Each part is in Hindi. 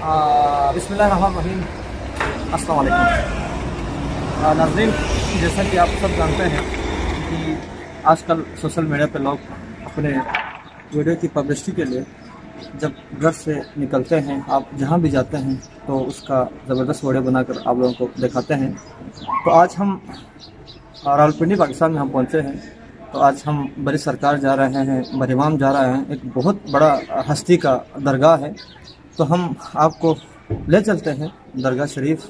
बिस्मिल्लाहिर्रहमानिर्रहीम। अस्सलाम वालेकुम नाज़रीन, जैसा कि आप सब जानते हैं कि आजकल सोशल मीडिया पे लोग अपने वीडियो की पब्लिसिटी के लिए जब घर से निकलते हैं, आप जहां भी जाते हैं तो उसका ज़बरदस्त वीडियो बनाकर आप लोगों को दिखाते हैं। तो आज हम रावलपिंडी पाकिस्तान में हम पहुंचे हैं। तो आज हम बड़ी सरकार जा रहे हैं, बरीमाम जा रहे हैं। एक बहुत बड़ा हस्ती का दरगाह है, तो हम आपको ले चलते हैं दरगाह शरीफ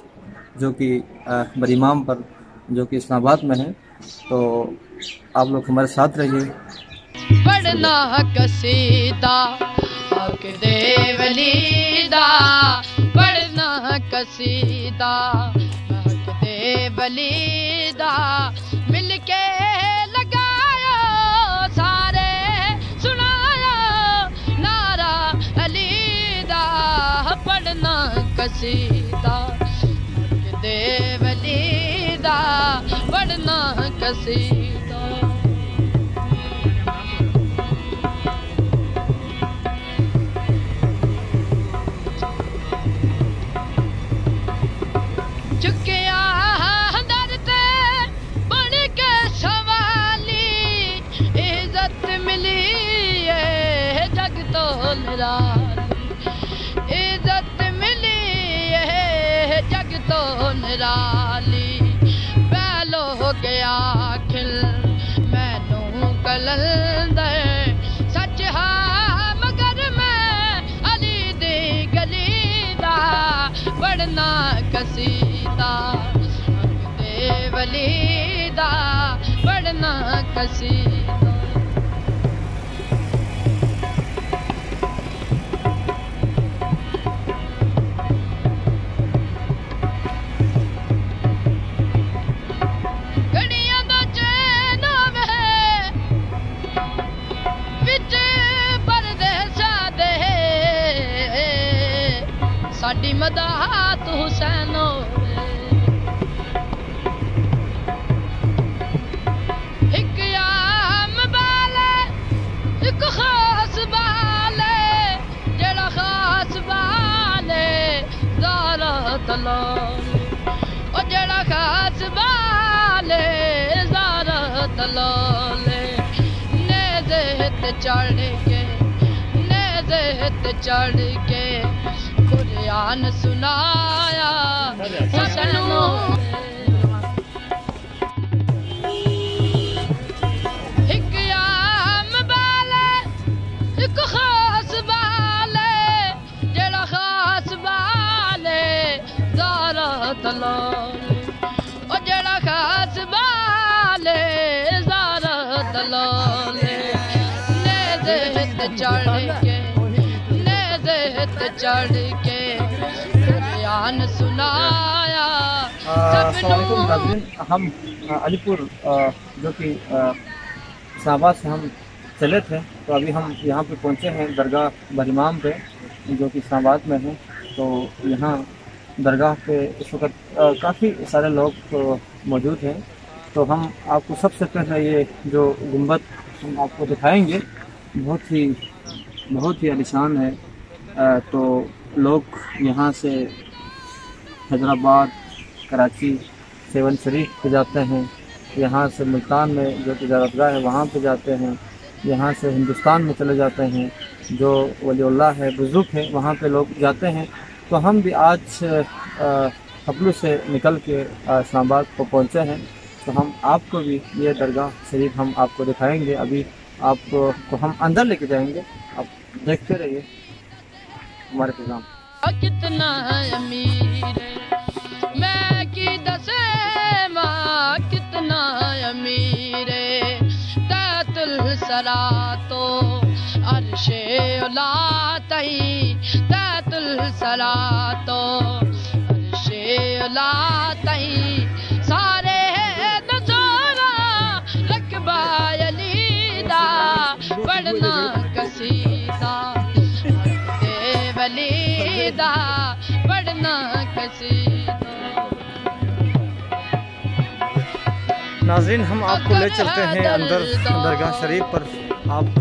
जो कि बरीमाम पर, जो कि इस्लामाबाद में है। तो आप लोग हमारे साथ रहिए। पढ़ना कसीदा हक दे वलीदा, पढ़ना कसीदा हक दे वलीदा, मिलके लगायो सारे सुनायो नारा अलीदा। पढ़ना कसीदा हक दे वलीदा, पढ़ना कसीदा। चुकिया दर ते बन के सवाली, इज्जत मिली है जग तो निराली, इज्जत मिली है जग तो निराली। पहलो गया खिल मैनू कलंदर, सच हा मगर मैं अली दी गली दा। पढ़ना कसीदा हक दे वलीदा, पढ़ना कसीदा। गड़ियां दा चैन वे विच परदेसा दे, साडी मदात हुसैन होवे। एक आम बाले एक खास बाले, जेड़ा खास बाले ज़ारा तलाले, ओ जेड़ा खास बाले ज़ारा तलाले। नेज़े ते चढ़ के, नेज़े ते चढ़ के कुरान सुनाया हुसैनों। एक आम बाले एक खास बाले, जेड़ा खास बाले ज़ारा तलाले, ओ जेड़ा खास बाले ज़ारा तलाले। नेज़े ते चढ़ के, नेज़े ते चढ़ के कुरान सुनाया अस्सलामुअलैकुम नाज़रीन, हम अलीपुर जो कि इस्लामाबाद से हम चले थे, तो अभी हम यहाँ पे पहुँचे हैं दरगाह बरीमाम पे जो कि इस्लामाबाद में है। तो यहाँ दरगाह पे इस वक्त काफ़ी सारे लोग मौजूद हैं। तो हम आपको सबसे पहले ये जो गुंबद हम आपको दिखाएंगे, बहुत ही आलीशान है। तो लोग यहाँ से हैदराबाद, कराची, सेवन शरीफ पे जाते हैं, यहाँ से मुल्तान में जो तिजारतगाह है वहाँ पे जाते हैं, यहाँ से हिंदुस्तान में चले जाते हैं, जो वलीउल्लाह है, बुज़ुर्ग है, वहाँ पे लोग जाते हैं। तो हम भी आज हबलू से निकल के इस्लामाबाद को पहुँचे हैं। तो हम आपको भी ये दरगाह शरीफ हम आपको दिखाएंगे। अभी आपको हम अंदर लेके जाएंगे, आप देखते रहिए हमारे प्रोग्राम। कितना अमीर मैं की दसे माँ, कितना अमीर तैतुल सरा तो अर्शे उला तई, तैतुल सरा तो अर्शे उला तई। सारे नज़ारा रकबा अलीदा, पढ़ना कसीदा दे वलीदा, पढ़ना कसीदा। नाज़रीन, हम आपको ले चलते हैं अंदर दरगाह शरीफ पर। आप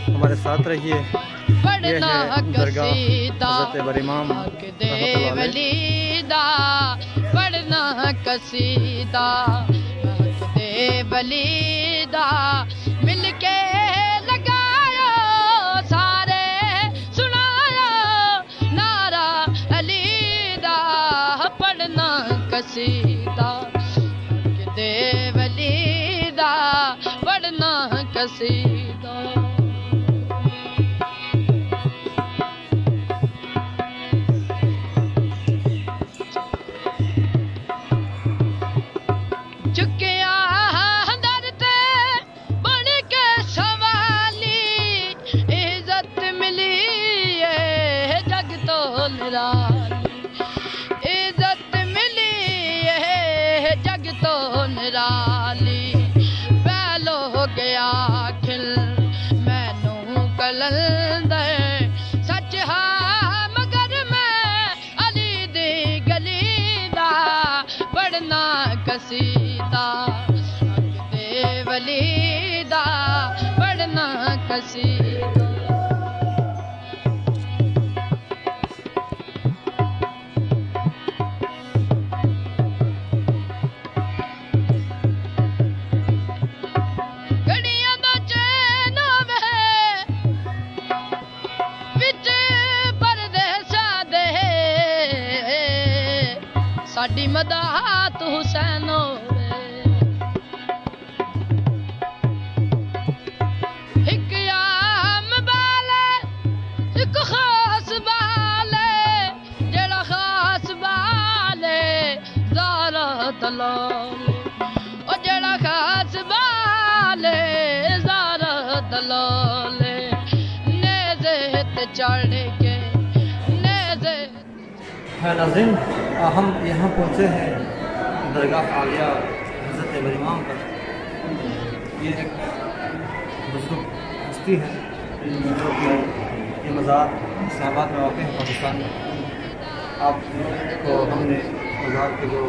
हमारे साथ रहिए। पढ़ना कसीदा इमाम हक दे वलीदा पढ़ना कसीदा हक दे वलीदा मिलके लगायो सारे सुनायो नारा अलीदा पढ़ना कसीदा हक दे वलीदा पढ़ना कसीदा। चुकिया दर ते बन के सवाली इज्जत मिली है जग तो निराली इज्जत मिली है जग तो निराली पहलो हो गया खिल मैनू कलंदर सच हा मगर मैं अली दी गली दा पढ़ना कसीदा हक दे वलीदा पढ़ना कसीदा। घड़ियां दा चैन होवे विच परदेसा दे साडी मदात हुसैन होवे एक आम बाले एक खास बाले जेड़ा खास बाले ज़ारा दलाल ओ जेड़ा खास बाले ज़ारा दलाल नेज़े ते चढ़ के नेज़े। नाज़रीन, हम यहाँ पहुँचे हैं दरगाह आलिया हज़रत इमाम पर। ये एक बुजुर्ग हस्ती है जो कि ये मज़ार इस्लामाबाद में वाक़ है पाकिस्तान में। आपको हमने मज़ार के जो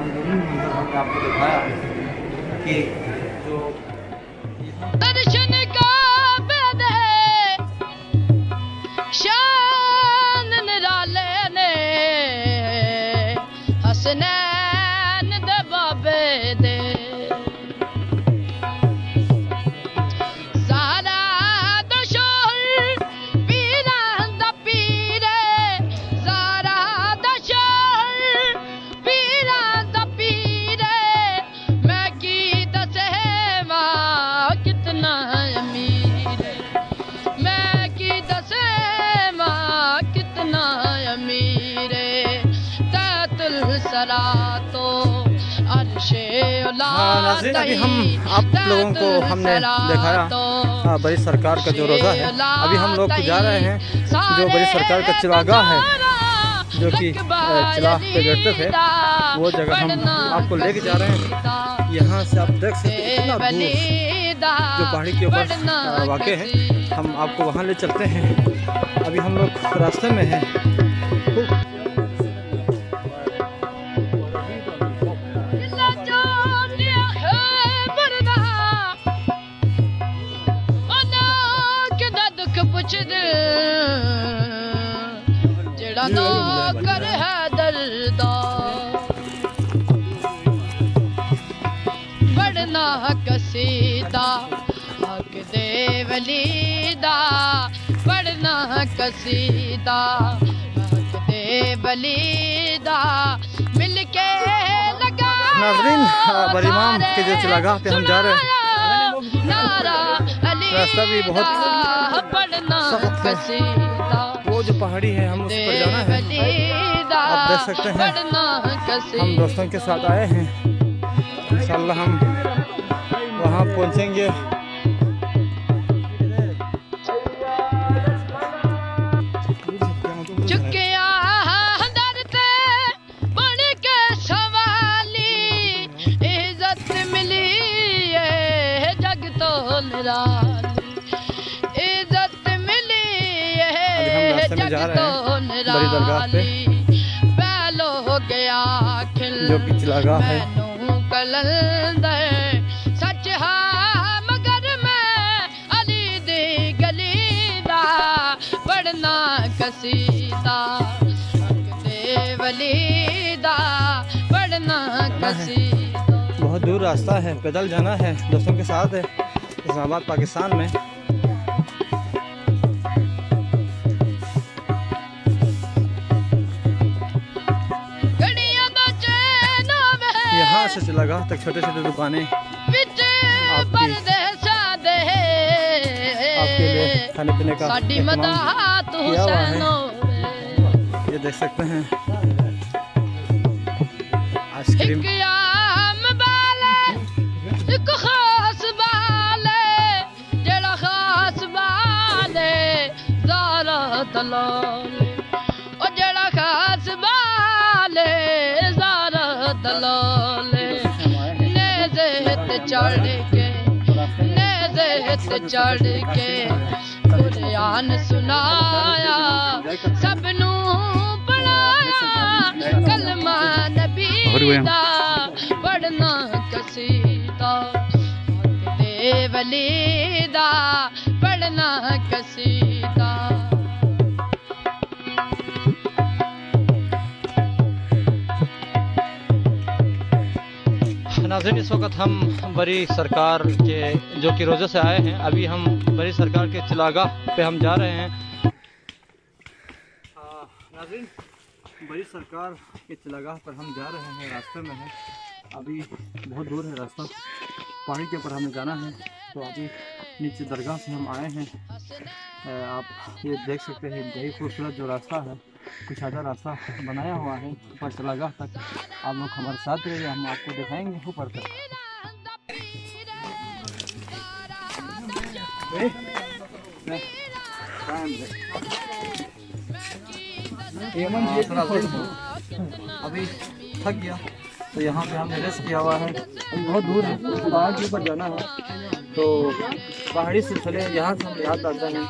अंदरूनी मंजर हमने आपको दिखाया कि जो दर्शन का बेदे शान निराले ने हसनैन दे बाबे दे ज़हरा दा शोहर पीरां दा पीरे ज़हरा दा शोहर पीरां दा पीरे मैं की दसेवा कितना अमीर मैं की दसेवा कितना अमीर तैतुल सरा तो अर्शे नाज़रीन, अभी हम आप लोगों को हमने दिखाया बड़ी सरकार का जो रोज़ा है। अभी हम लोग जा रहे हैं जो बड़ी सरकार का चिरागाह है जो कि चिराग पे बैठते थे वो जगह हम आपको लेके जा रहे हैं। यहाँ से आप देख सकते हैं कितना दूर जो पहाड़ी के ऊपर वाक़ है। हम आपको वहाँ ले चलते हैं। अभी हम लोग रास्ते में हैं। जेड़ा नौकर है दर्दा पढ़ना कसीदा हक दे वलीदा पढ़ना कसीदा हक दे वलीदा मिलके लगा। नाज़रीन, बड़ी इमाम के जो चिरागाह पे हम जा रहे हैं रास्ता भी बहुत सख्त है। वो जो पहाड़ी है हम उस पर जाना है। आप देख सकते हैं हम दोस्तों के साथ आए हैं। इंशाअल्लाह हम वहाँ पहुँचेंगे। इज्जत मिली है जग तो बड़ी दरगाह पे पहलो हो गया खिल जो कि चिरागाह है। कलंदर सच हा मगर मैं अली दी गली कसीदा हक दे वली दा पढ़ना कसीदा। बहुत दूर रास्ता है, पैदल जाना है, दोस्तों के साथ है, इस्लामाबाद पाकिस्तान में। यहाँ से चिलागाह तक छोटे छोटे दुकानें आपके लिए खाने पीने का किया हुआ है। ये देख सकते हैं आइसक्रीम। चढ़ के कुरान सुनाया सबनू पढ़ाया कलमा नबी दा पढ़ना कसीदा हक दे वली दा पढ़ना कसीदा। नाज़रीन, इस वक्त हम बरी सरकार के जो कि रोज़े से आए हैं, अभी हम बरी सरकार के चिलागाह पे हम जा रहे हैं। नाज़रीन, बरी सरकार के चिलागाह पर हम जा रहे हैं, रास्ते में हैं, अभी बहुत दूर है रास्ता, पानी के ऊपर हमें जाना है। तो अभी नीचे दरगाह से हम आए हैं। आप ये देख सकते हैं इंतहाई खूबसूरत जो रास्ता है, कुशादा रास्ता बनाया हुआ है ऊपर चिलागाह तक। आप लोग हमारे साथ रहिए, हम आपको दिखाएंगे ऊपर तक। अभी थक गया तो यहाँ पे हमने रेस्ट किया हुआ है। अभी बहुत दूर है, पहाड़ के ऊपर जाना है। तो पहाड़ी सिलसिले यहाँ से हम याद आते हैं,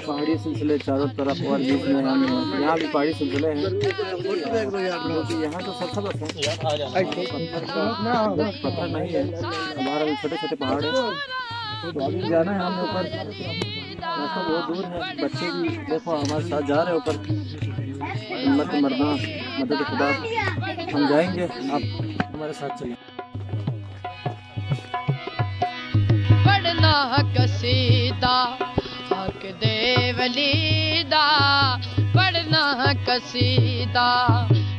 पहाड़ी सिलसिले चारों तरफ और बीच में हम यहाँ भी पहाड़ी सिलसिले हैं। यहाँ तो सब पत्थर नहीं है, हमारा भी छोटे छोटे पहाड़ है। तो अभी जाना है हमें ऊपर, रास्ता बहुत दूर है। बच्चे भी देखो हमारे साथ जा रहे हैं ऊपर। हिम्मत मरना मदद खुदा, हम जाएंगे, आप हमारे साथ चलिए। पढ़ना कसीदा हक दे वली दा पढ़ना कसीदा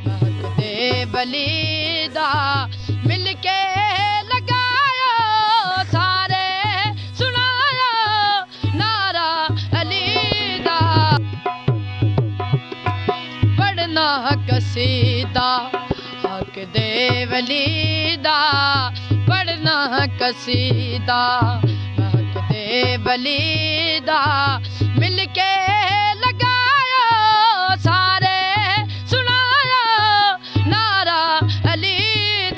हक दे वली दा मिलके लगायो सारे सुनायो नारा अली दा। पढ़ना कसीदा हक दे वली दा पढ़ना कसीदा हक दे वली दा मिलके लगायो सारे सुनायो नारा अली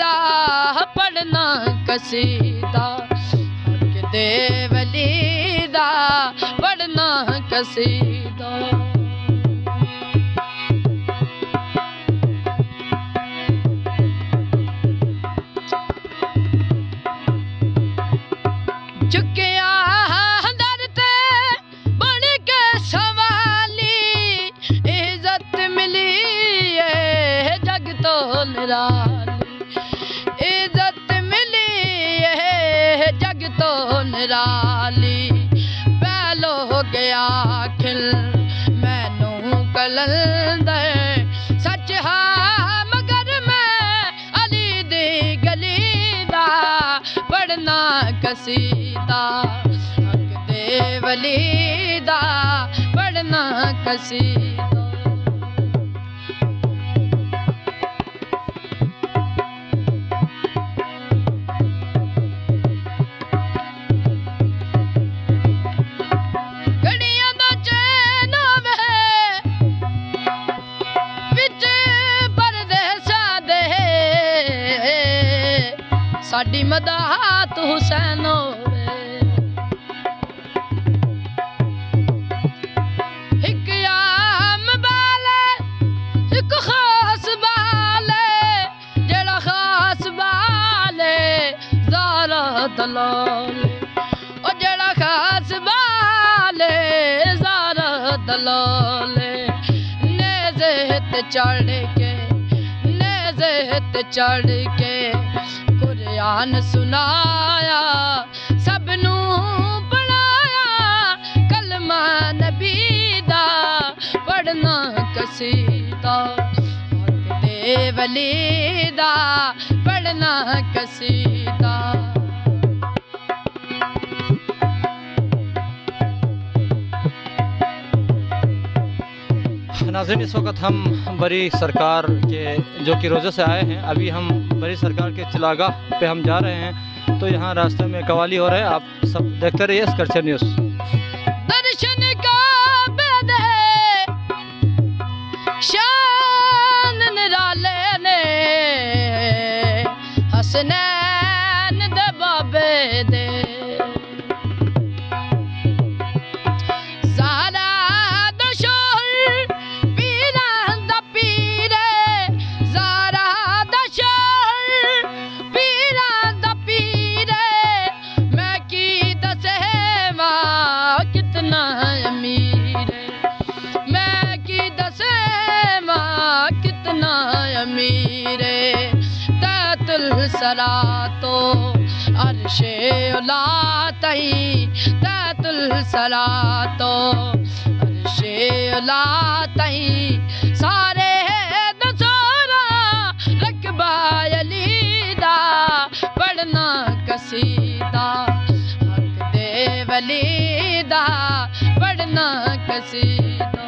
दा। पढ़ना कसीदा हक दे वली दा पढ़ना कसीदा। चुकिया दर ते बन के सवाली इज्जत मिली है जग तो निराली। इज्जत मिली है जग तो निराली। पहलो हो गया खिल मैनू कलंदर सच हा मगर मैं अली दी गली दा पढ़ना कसीदा हक दे वली दा पढ़ना कसीदा। गड़ियां दा चैन में विच परदेसा दे साडी मदात हुसैन होवे। एक आम बाले एक खास बाले जेड़ा खास बाले ज़ारा दलाल ओ जेड़ा खास बाले ज़ारा दलाल। चढ़ के नेज़े ते चढ़ के कुरान सुनाया सबनू पढ़ाया कलमा नबी दा पढ़ना कसीदा दे वली दा पढ़ना कसीदा। नाज़रीन, इस वक्त हम बरी सरकार के जो कि रोज़े से आए हैं, अभी हम बरी सरकार के चिलागाह पे हम जा रहे हैं। तो यहाँ रास्ते में कवाली हो रहे हैं, आप सब देखते रहिए स्कर्शा न्यूज़। दर्शन का बेदे शान निराले ने हसनैन दे बाबे दे सलातो अर्शे उला तई तैतुल सलातो अर्शे उला तई सारे दसोरा रकबा अलीदा पढ़ना कसीदा हक दे वलीदा पढ़ना कसीदा।